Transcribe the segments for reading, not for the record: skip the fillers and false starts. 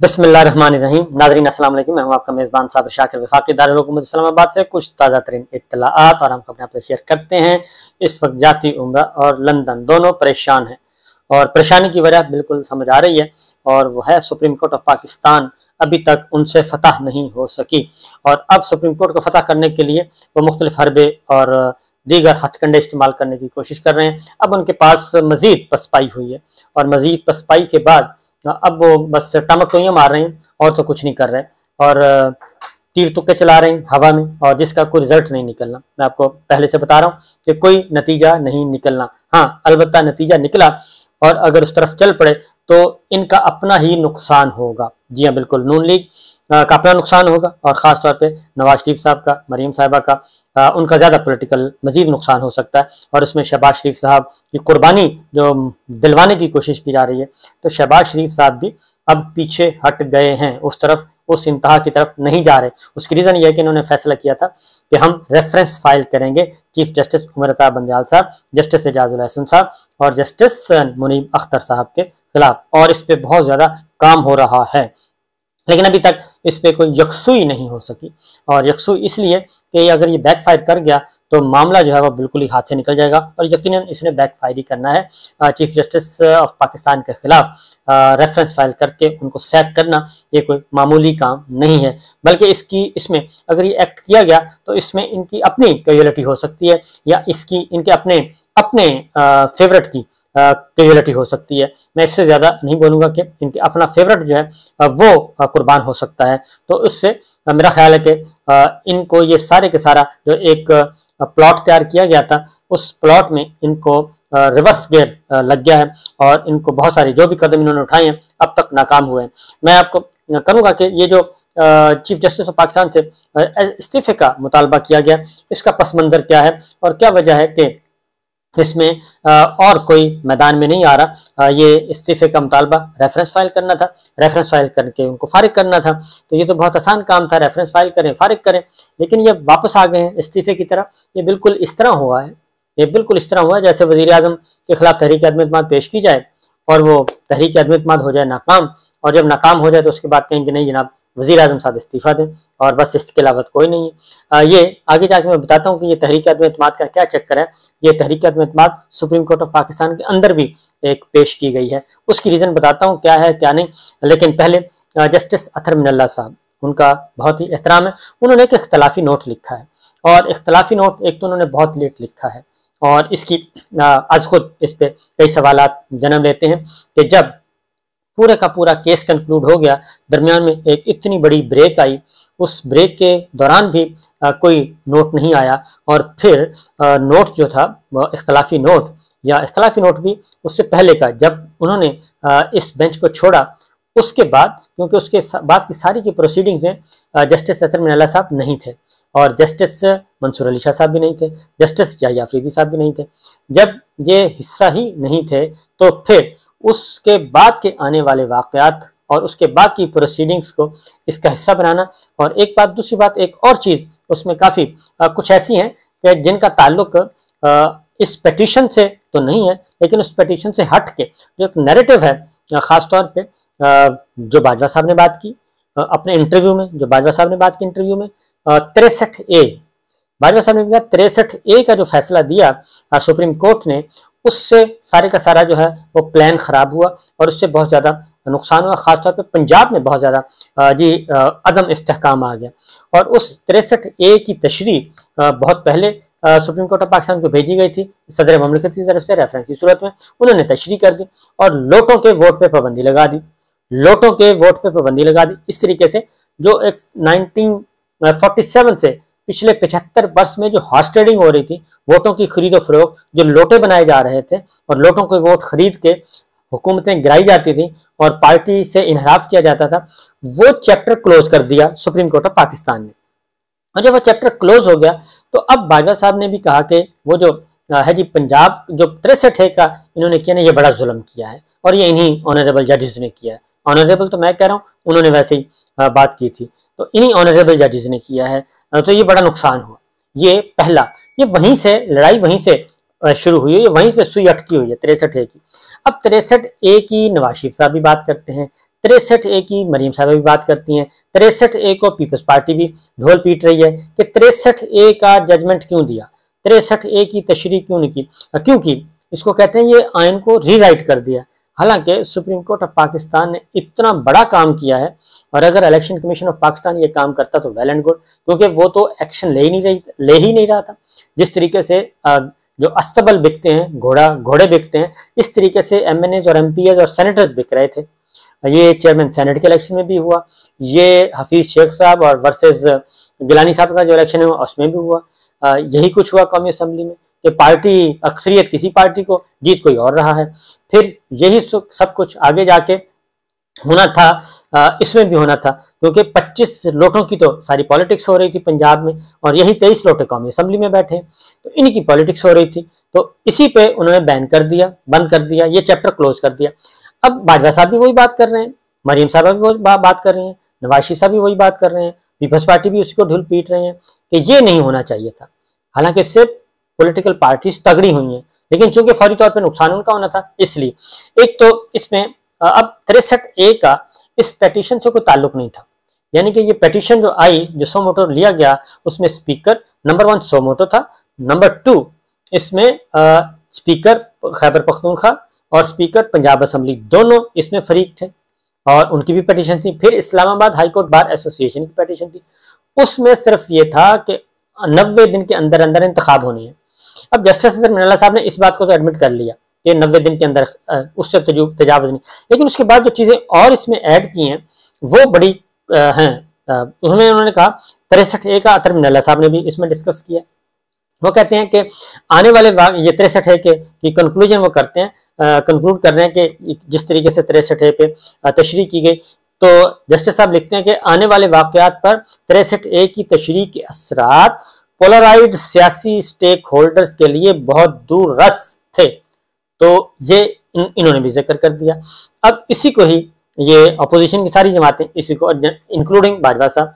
बिस्मिल्लाहिर्रहमानिर्रहीम। नाज़रीन अस्सलाम वालेकुम। मैं हूं आपका मेज़बान साबिर शाकिर वफाकी दारुल हुकूमत इस्लामाबाद से कुछ ताज़ा तरीन इत्तलाआत और हम खबरें आपसे शेयर करते हैं। इस वक्त जाती उम्रा और लंदन दोनों परेशान हैं और परेशानी की वजह बिल्कुल समझ आ रही है और वो है सुप्रीम कोर्ट ऑफ पाकिस्तान अभी तक उनसे फतह नहीं हो सकी और अब सुप्रीम कोर्ट को फतह करने के लिए वो मुख्तलिफ हरबे और दीगर हथकंडे इस्तेमाल करने की कोशिश कर रहे हैं। अब उनके पास मजीद पसपाई हुई है और मजीद पसपाई के बाद अब वो बस टमकतोइयां मार रहे हैं और तो कुछ नहीं कर रहे और तीर तुक्के चला रहे हैं हवा में और जिसका कोई रिजल्ट नहीं निकलना। मैं आपको पहले से बता रहा हूँ कि कोई नतीजा नहीं निकलना। हाँ, अलबत्ता नतीजा निकला और अगर उस तरफ चल पड़े तो इनका अपना ही नुकसान होगा। जी हाँ, बिल्कुल, नून लीग का अपना नुकसान होगा और ख़ास तौर पे नवाज शरीफ साहब का, मरीम साहिबा का, उनका ज़्यादा पॉलिटिकल मजीद नुकसान हो सकता है और उसमें शहबाज शरीफ साहब की कुर्बानी जो दिलवाने की कोशिश की जा रही है, तो शहबाज शरीफ साहब भी अब पीछे हट गए हैं, उस तरफ, उस इंतहा की तरफ नहीं जा रहे। उसकी रीज़न यह है कि इन्होंने फैसला किया था कि हम रेफरेंस फाइल करेंगे चीफ जस्टिस उमर अता बंदयाल साहब, जस्टिस एजाजुल एहसन साहब और जस्टिस मुनीब अख्तर साहब के खिलाफ और इस पर बहुत ज़्यादा काम हो रहा है, लेकिन अभी तक इस पे कोई यकसुई नहीं हो सकी। और यकसुई इसलिए कि अगर ये बैकफायर कर गया तो मामला जो है वो बिल्कुल ही हाथ से निकल जाएगा और यकीनन इसने बैकफायर ही करना है। चीफ जस्टिस ऑफ पाकिस्तान के खिलाफ रेफरेंस फाइल करके उनको सैक करना ये कोई मामूली काम नहीं है, बल्कि इसमें अगर ये एक्ट किया गया तो इसमें इनकी अपनी कैजुअलिटी हो सकती है या इसकी इनके अपने फेवरेट की कैजुअलिटी हो सकती है। मैं इससे ज़्यादा नहीं बोलूँगा कि इनके अपना फेवरेट जो है वो कुर्बान हो सकता है। तो इससे मेरा ख्याल है कि इनको ये सारे के सारा जो एक प्लॉट तैयार किया गया था उस प्लॉट में इनको रिवर्स गियर लग गया है और इनको बहुत सारे जो भी कदम इन्होंने उठाए हैं अब तक नाकाम हुए हैं। मैं आपको करूँगा कि ये जो चीफ जस्टिस ऑफ पाकिस्तान से इस्तीफे का मुतालबा किया गया, इसका पस मंज़र क्या है और क्या वजह है कि इसमें और कोई मैदान में नहीं आ रहा। ये इस्तीफे का मुतालबा रेफरेंस फाइल करना था, रेफरेंस फाइल करके उनको फारिग करना था, तो ये तो बहुत आसान काम था, रेफरेंस फाइल करें फारिग करें, लेकिन ये वापस आ गए हैं इस्तीफे की तरफ। ये बिल्कुल इस तरह हुआ है, ये बिल्कुल इस तरह हुआ है जैसे वज़ीर आज़म के खिलाफ तहरीक अदम एतमाद पेश की जाए और वो तहरीक अदम एतमाद हो जाए नाकाम, और जब नाकाम हो जाए तो उसके बाद कहेंगे नहीं जनाब वज़ीर आज़म साहब इस्तीफ़ा दें और बस इसके अलावा कोई नहीं है। ये आगे जाके मैं बताता हूँ कि ये तहरीक अदम एतमाद का क्या चक्कर है। ये तहरीक अदम एतमाद सुप्रीम कोर्ट ऑफ पाकिस्तान के अंदर भी एक पेश की गई है, उसकी रीज़न बताता हूँ क्या है क्या नहीं। लेकिन पहले जस्टिस अतर मिनल्ला साहब, उनका बहुत ही एहतराम है, उन्होंने एक इख्तलाफी नोट लिखा है और इख्तलाफी नोट एक तो उन्होंने बहुत लेट लिखा है और इसकी आज खुद इस पर कई सवालात जन्म लेते हैं कि जब पूरे का पूरा केस कंक्लूड हो गया, दरमियान में एक इतनी बड़ी ब्रेक आई, उस ब्रेक के दौरान भी कोई नोट नहीं आया और फिर नोट जो था इख्तलाफी नोट या इख्तलाफी नोट भी उससे पहले का, जब उन्होंने इस बेंच को छोड़ा उसके बाद, क्योंकि उसके बाद की सारी की प्रोसीडिंग्स में जस्टिस अतर मिनल्ला साहब नहीं थे और जस्टिस मंसूर अली शाह साहब भी नहीं थे, जस्टिस याहिया अफरीदी साहब भी नहीं थे। जब ये हिस्सा ही नहीं थे तो फिर उसके बाद के आने वाले वाक़यात और उसके बाद की प्रोसीडिंग्स को इसका हिस्सा बनाना, और एक बात, दूसरी बात, एक और चीज़ उसमें काफ़ी कुछ ऐसी हैं कि जिनका ताल्लुक इस पिटीशन से तो नहीं है, लेकिन उस पिटीशन से हट के जो एक नैरेटिव है, ख़ास तौर पे जो बाजवा साहब ने बात की अपने इंटरव्यू में, जो बाजवा साहब ने बात की इंटरव्यू में 63A, बाजवा साहब ने कहा 63A का जो फैसला दिया सुप्रीम कोर्ट ने, उससे सारे का सारा जो है वो प्लान ख़राब हुआ और उससे बहुत ज़्यादा नुकसान हुआ। ख़ासतौर पे पंजाब में बहुत ज़्यादा अदम इस्तेहकाम आ गया और उस 63A की तशरीह बहुत पहले सुप्रीम कोर्ट ऑफ पाकिस्तान को भेजी गई थी सदर ममलिकत की तरफ से रेफरेंस की सूरत में, उन्होंने तशरीह कर दी और लोटों के वोट पे पाबंदी लगा दी, लोटों के वोट पे पाबंदी लगा दी। इस तरीके से जो एक 1947 से पिछले 75 वर्ष में जो हॉर्स ट्रेडिंग हो रही थी, वोटों की खरीदो फरोख्त, जो लोटे बनाए जा रहे थे और लोटों के वोट खरीद के हुकूमतें गिराई जाती थी और पार्टी से इनहराफ किया जाता था, वो चैप्टर क्लोज कर दिया सुप्रीम कोर्ट ऑफ पाकिस्तान ने। और जब वो चैप्टर क्लोज हो गया तो अब बाजवा साहब ने भी कहा कि वो जो है जी पंजाब जो 63 का इन्होंने किया ना, ये बड़ा जुल्म किया है और ये इन्हीं ऑनरेबल जजेस ने किया है। ऑनरेबल तो मैं कह रहा हूँ, उन्होंने वैसे ही बात की थी, तो इन्हीं ऑनरेबल जजेस ने किया है, तो ये बड़ा नुकसान हुआ। ये पहला, ये वहीं से लड़ाई वहीं से शुरू हुई है, ये वहीं पे सुई अटकी हुई है 63A की। अब 63A की नवाज शरीफ साहब भी बात करते हैं, 63A की मरीम साहबा भी बात करती हैं, 63A को पीपल्स पार्टी भी ढोल पीट रही है कि 63A का जजमेंट क्यों दिया, 63A की तशरीह क्यों नहीं की, क्योंकि इसको कहते हैं ये आयन को रीराइट कर दिया। हालांकि सुप्रीम कोर्ट ऑफ पाकिस्तान ने इतना बड़ा काम किया है, और अगर इलेक्शन कमीशन ऑफ पाकिस्तान ये काम करता तो वेल एंड गुड, क्योंकि वो तो एक्शन ले ही नहीं रहा था। जिस तरीके से जो अस्तबल बिकते हैं, घोड़े बिकते हैं, इस तरीके से MNAs और MPs और सेनेटर्स बिक रहे थे। ये चेयरमैन सेनेट के इलेक्शन में भी हुआ, ये हफीज शेख साहब और वर्सेस गिलानी साहब का जो इलेक्शन है उसमें भी हुआ। यही कुछ हुआ कौमी असम्बली में कि पार्टी अक्सरियत किसी पार्टी को, जीत कोई और रहा है। फिर यही सब कुछ आगे जाके होना था, इसमें भी होना था, क्योंकि 25 लोटों की तो सारी पॉलिटिक्स हो रही थी पंजाब में, और यही 23 लोटे कौमी असम्बली में बैठे हैं, तो इन्हीं की पॉलिटिक्स हो रही थी। तो इसी पे उन्होंने बैन कर दिया, बंद कर दिया, ये चैप्टर क्लोज कर दिया। अब बाजवा साहब भी वही बात कर रहे हैं, मरीम साहब भी वही बात कर रही हैं, नवाज शरीफ साहब भी वही बात कर रहे हैं, पीपल्स पार्टी भी उसको ढुल पीट रहे हैं कि ये नहीं होना चाहिए था। हालांकि इससे पॉलिटिकल पार्टीज तगड़ी हुई हैं, लेकिन चूंकि फौरी तौर पर नुकसान उनका होना था, इसलिए एक तो इसमें अब 63A का इस पेटिशन से कोई ताल्लुक नहीं था। यानी कि ये पेटिशन जो आई, जो सो मोटो लिया गया, उसमें स्पीकर नंबर 1 सो मोटो था, नंबर 2 इसमें स्पीकर खैबर पख्तूनख्वा और स्पीकर पंजाब असम्बली दोनों इसमें फरीक थे, और उनकी भी पेटिशन थी। फिर इस्लामाबाद हाईकोर्ट बार एसोसिएशन की पेटिशन थी, उसमें सिर्फ ये था कि 90 दिन के अंदर अंदर इंतखाब होनी है। अब जस्टिस मिनल्ला साहब ने इस बात को तो एडमिट कर लिया कि 90 दिन के अंदर उससे तजावुज नहीं, लेकिन उसके बाद जो चीजें और इसमें ऐड की हैं वो बड़ी हैं। उसमें उन्होंने कहा 63A का अतर मिनल्ला साहब ने भी इसमें डिस्कस किया। वो कहते हैं कि आने वाले ये 63A की कंक्लूजन वो करते हैं, कंक्लूड कर रहे हैं कि जिस तरीके से 63A पे तशरीह की गई, तो जस्टिस साहब लिखते हैं कि आने वाले वाकयात पर 63A की तशरीह के असरात पोलराइज्ड सियासी स्टेक होल्डर्स के लिए बहुत दूर रस थे। तो ये इन्होंने भी जिक्र कर दिया। अब इसी को ही ये अपोजिशन की सारी जमातें, इसी को इंक्लूडिंग बाजवा साहब,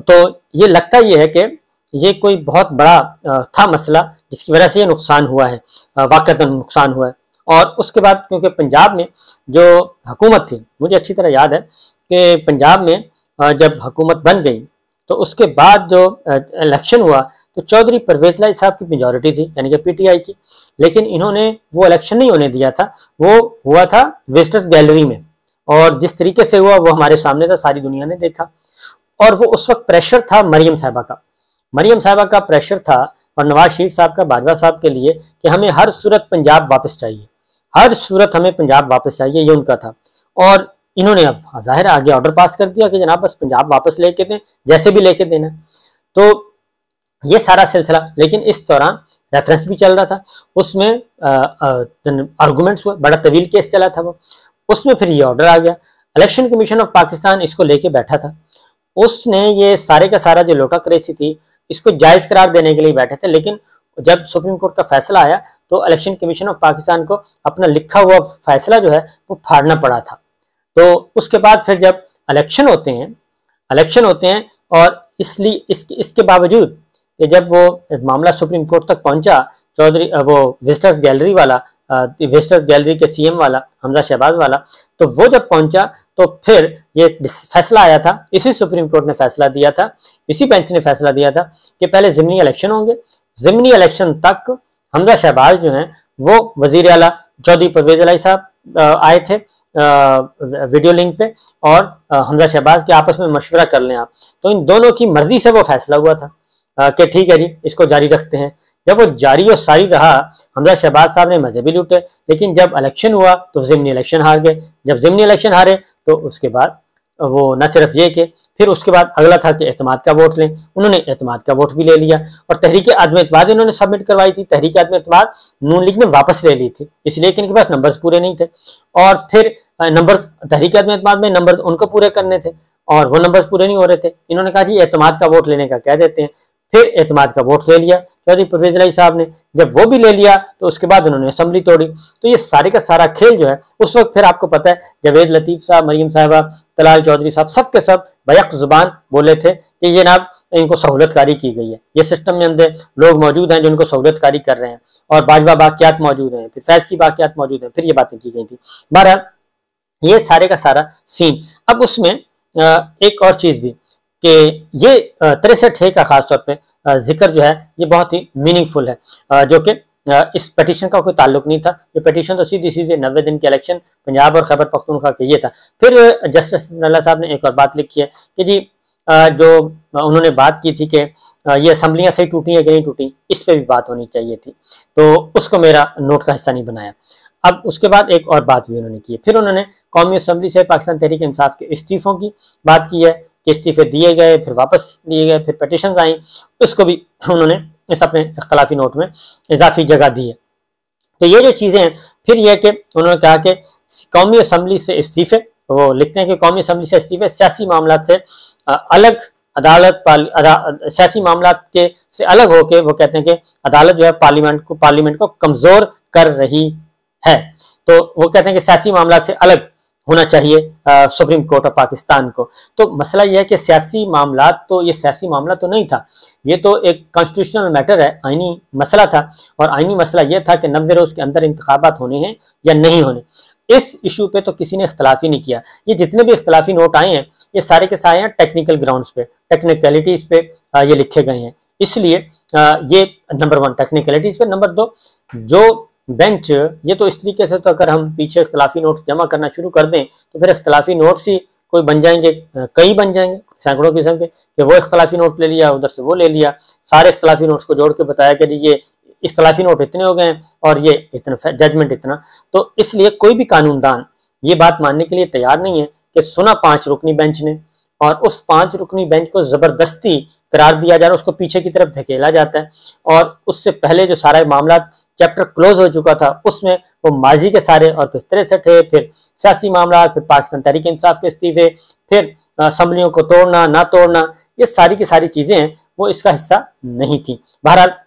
तो ये लगता ये है कि ये कोई बहुत बड़ा था मसला जिसकी वजह से ये नुकसान हुआ है, वाकई नुकसान हुआ है। और उसके बाद क्योंकि पंजाब में जो हुकूमत थी, मुझे अच्छी तरह याद है कि पंजाब में जब हुकूमत बन गई तो उसके बाद जो इलेक्शन हुआ तो चौधरी परवेज लाई साहब की मेजॉरिटी थी, यानी कि PTI की, लेकिन इन्होंने वो इलेक्शन नहीं होने दिया था, वो हुआ था विजिटर्स गैलरी में, और जिस तरीके से हुआ वो हमारे सामने था, सारी दुनिया ने देखा। और वो उस वक्त प्रेशर था मरियम साहबा का प्रेशर था, और नवाज शरीफ साहब का बाजवा साहब के लिए कि हमें हर सूरत पंजाब वापस चाहिए, हर सूरत हमें पंजाब वापस चाहिए, ये उनका था। और इन्होंने अब जाहिर आगे ऑर्डर पास कर दिया कि जनाब बस पंजाब वापस लेके दें, जैसे भी लेके देना। तो ये सारा सिलसिला, लेकिन इस दौरान रेफरेंस भी चल रहा था, उसमें आर्गूमेंट्स हुए, बड़ा तवील केस चला था वो, उसमें फिर ये ऑर्डर आ गया। इलेक्शन कमीशन ऑफ पाकिस्तान इसको लेके बैठा था, उसने ये सारे का सारा जो लोटा क्रेसी थी इसको जायज करार देने के लिए बैठे थे, लेकिन जब सुप्रीम कोर्ट का फैसला आया तो इलेक्शन कमीशन ऑफ पाकिस्तान को अपना लिखा हुआ फैसला जो है वो फाड़ना पड़ा था। तो उसके बाद फिर जब इलेक्शन होते हैं और इसलिए इसके बावजूद कि जब वो मामला सुप्रीम कोर्ट तक पहुंचा, चौधरी वो विजिटर्स गैलरी वाला, विजिटर्स गैलरी के CM वाला हमजा शहबाज वाला, तो वो जब पहुंचा तो फिर ये फैसला आया था, इसी सुप्रीम कोर्ट ने फैसला दिया था, इसी बेंच ने फैसला दिया था कि पहले ज़िमनी इलेक्शन होंगे, ज़िमनी इलेक्शन तक हमजा शहबाज जो हैं वो वजीर आला चौधरी परवेज लाई साहब आए थे वीडियो लिंक पे, और हमजा शहबाज के आपस में मशवरा कर लें आप, तो इन दोनों की मर्जी से वो फैसला हुआ था कि ठीक है जी इसको जारी रखते हैं। जब वो जारी और सारी रहा, हमजा शहबाज साहब ने मजे भी लूटे, लेकिन जब इलेक्शन हुआ तो ज़िमनी इलेक्शन हार गए। जब ज़िमनी इलेक्शन हारे तो उसके बाद वो न सिर्फ ये कि फिर उसके बाद अगला था कि एतमाद का वोट लें, उन्होंने एतमाद का वोट भी ले लिया, और तहरीक आदम एतमाद इन्होंने सबमिट करवाई थी, तहरीक आदम एतमाद नून लीग ने वापस ले ली थी, इसलिए कि इनके पास नंबर्स पूरे नहीं थे, और फिर नंबर तहरीक आदम एतमाद में नंबर उनको पूरे करने थे और वो नंबर्स पूरे नहीं हो रहे थे। इन्होंने कहा जी एतमाद का वोट लेने का कह देते हैं, फिर एतमाद का वोट ले लिया चौधरी परवेज लाई साहब ने। जब वो भी ले लिया तो उसके बाद उन्होंने असेंबली तोड़ी। तो ये सारे का सारा खेल जो है उस वक्त फिर आपको पता है जावेद लतीफ साहब, मरियम साहबा, तलाल चौधरी साहब सब के सब बैक जुबान बोले थे कि ये जनाब इनको सहूलतकारी की गई है, ये सिस्टम में अंदर लोग मौजूद हैं जो इनको सहूलतकारी कर रहे हैं, और बाजवा बाकियात मौजूद हैं, फिर फैज की बाकियात मौजूद हैं, फिर ये बातें की गई थी। बहरहाल ये सारे का सारा सीन। अब उसमें एक और चीज भी कि ये 63 का खासतौर पे जिक्र जो है ये बहुत ही मीनिंगफुल है, जो कि इस पिटीशन का कोई ताल्लुक नहीं था। ये पिटीशन तो सीधी सीधे 90 दिन के इलेक्शन पंजाब और खैबर पख्तूनख्वा के ये था। फिर जस्टिस नल्ला साहब ने एक और बात लिखी है कि जी जो उन्होंने बात की थी कि ये असम्बलियां सही टूटी है कि नहीं टूटी, इस पे भी बात होनी चाहिए थी, तो उसको मेरा नोट का हिस्सा नहीं बनाया। अब उसके बाद एक और बात भी उन्होंने की है। फिर उन्होंने कौमी असम्बली से पाकिस्तान तहरीक इंसाफ के इस्तीफों की बात की है कि इस्तीफे दिए गए, फिर वापस लिए गए, फिर पिटीशन आई, उसको भी उन्होंने इस अपने इख्तलाफी नोट में इजाफी जगह दी है। तो ये जो चीज़ें हैं, फिर यह कि उन्होंने कहा कि कौमी असम्बली से इस्तीफे, वो लिखते हैं कि कौमी असम्बली से इस्तीफे सियासी मामला से अलग अदालत सियासी मामला के से अलग होकर वो कहते हैं कि अदालत जो है पार्लियामेंट को कमजोर कर रही है। तो वो कहते हैं कि सियासी मामला से अलग होना चाहिए सुप्रीम कोर्ट ऑफ पाकिस्तान को। तो मसला यह है कि सियासी मामला तो ये सियासी मामला तो नहीं था, ये तो एक कॉन्स्टिट्यूशनल मैटर है, आईनी मसला था। और आईनी मसला यह था कि 90 रोज के अंदर इंतखाबात होने हैं या नहीं होने। इस इशू पे तो किसी ने इख्तलाफ ही नहीं किया। ये जितने भी इख्तलाफी नोट आए हैं ये सारे के सारे हैं टेक्निकल ग्राउंड्स पे, टेक्निकलिटीज पे ये लिखे गए हैं। इसलिए ये नंबर 1 टेक्निकलिटीज पे। नंबर 2 जो बेंच, ये तो इस तरीके से तो अगर हम पीछे इख्तलाफी नोट्स जमा करना शुरू कर दें तो फिर इख्तलाफी नोट्स ही कोई बन जाएंगे, कई बन जाएंगे सैकड़ों किस्म के, कि वो इख्तलाफी नोट ले लिया, उधर से वो ले लिया, सारे इख्तलाफी नोट्स को जोड़ के बताया कि ये इख्तलाफी नोट इतने हो गए हैं और ये इतना जजमेंट इतना। तो इसलिए कोई भी कानूनदान ये बात मानने के लिए तैयार नहीं है कि सुना 5 रुकनी बेंच ने और उस 5 रुकनी बेंच को जबरदस्ती करार दिया जा रहा है, उसको पीछे की तरफ धकेला जाता है। और उससे पहले जो सारा मामला चैप्टर क्लोज हो चुका था उसमें वो माजी के सारे और फिर 63, फिर सियासी मामला, फिर पाकिस्तान तहरीक इंसाफ के इस्तीफे, फिर असम्बलियों को तोड़ना ना तोड़ना, ये सारी की सारी चीजें हैं वो इसका हिस्सा नहीं थी। बहरहाल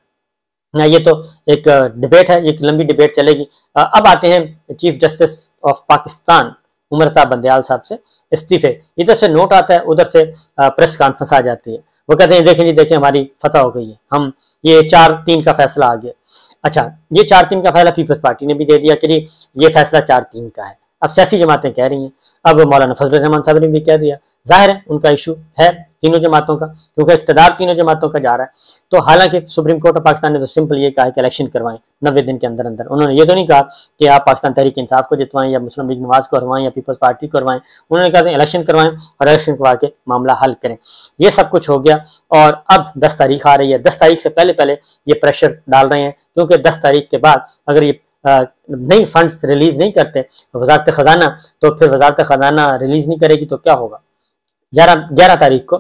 ये तो एक डिबेट है, एक लंबी डिबेट चलेगी। अब आते हैं chief justice of Pakistan उमरता Bandial साहब से इस्तीफे। इधर से नोट आता है, उधर से प्रेस कॉन्फ्रेंस आ जाती है। वो कहते हैं देखें जी देखें हमारी फतह हो गई है, हम ये 4-3 का फैसला आ गया। अच्छा, ये 4-3 का फैसला पीपल्स पार्टी ने भी दे दिया कि ये फैसला 4-3 का है। अब सियासी जमातें कह रही हैं, अब मौलाना फजल रहमान साहब ने भी कह दिया। जाहिर है उनका इशू है तीनों जमातों का, क्योंकि इख्तियार तीनों जमातों का जा रहा है। तो हालांकि सुप्रीम कोर्ट ऑफ पाकिस्तान ने तो सिंपल ये कहा कि इलेक्शन करवाएं 90 दिन के अंदर अंदर। उन्होंने ये तो नहीं कहा कि आप पाकिस्तान तहरीक इंसाफ को जितवाएं या मुस्लिम लीग नवाज को हरवाएं या पीपल्स पार्टी को हरवाएं। उन्होंने कहा इलेक्शन करवाएं और इलेक्शन करवा के मामला हल करें। ये सब कुछ हो गया और अब 10 तारीख आ रही है। 10 तारीख से पहले पहले ये प्रेशर डाल रहे हैं, क्योंकि 10 तारीख के बाद अगर ये नई फंड्स रिलीज नहीं करते वजारत खजाना, तो फिर वजारत खजाना रिलीज नहीं करेगी तो क्या होगा। 11 तारीख को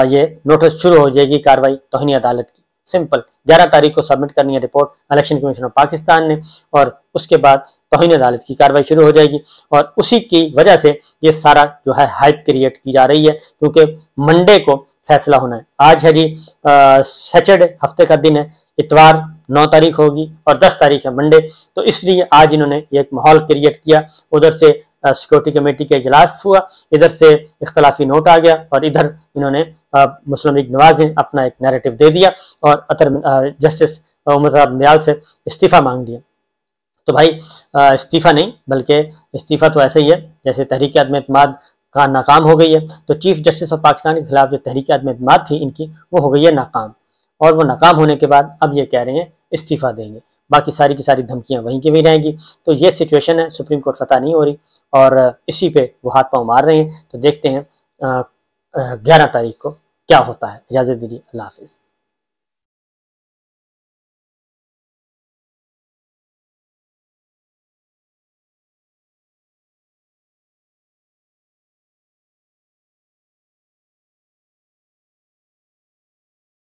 ये नोटिस शुरू हो जाएगी कार्रवाई तौहीन अदालत की। सिंपल 11 तारीख को सबमिट करनी है report election commission of Pakistan ने, और उसके बाद तौहीन अदालत की कार्रवाई शुरू हो जाएगी। और उसी की वजह से ये सारा जो है हाइप क्रिएट की जा रही है, क्योंकि मंडे को फैसला होना है। आज है जी सैटरडे, हफ्ते का दिन है, इतवार 9 तारीख होगी और 10 तारीख है मंडे। तो इसलिए आज इन्होंने एक माहौल क्रिएट किया। उधर से सिक्योरिटी कमेटी का इजलास हुआ, इधर से इख्तलाफी नोट आ गया और इधर इन्होंने मुस्लिम लीग नवाज ने अपना एक नैरेटिव दे दिया और जस्टिस उमरता बंदयाल से इस्तीफा मांग दिया। तो भाई इस्तीफा नहीं, बल्कि इस्तीफा तो ऐसे ही है जैसे तहरीक अदम एतमाद का नाकाम हो गई है। तो चीफ जस्टिस ऑफ पाकिस्तान के खिलाफ जो तहरीक अदम एतमाद थी इनकी, वो हो गई है नाकाम। और वो नाकाम होने के बाद अब ये कह रहे हैं इस्तीफा देंगे, बाकी सारी की सारी धमकियां वहीं की वहीं रहेंगी। तो ये सिचुएशन है, सुप्रीम कोर्ट फतह नहीं हो रही और इसी पे वो हाथ पांव मार रहे हैं। तो देखते हैं 11 तारीख को क्या होता है। इजाजत दीजिए, अल्लाह हाफिज।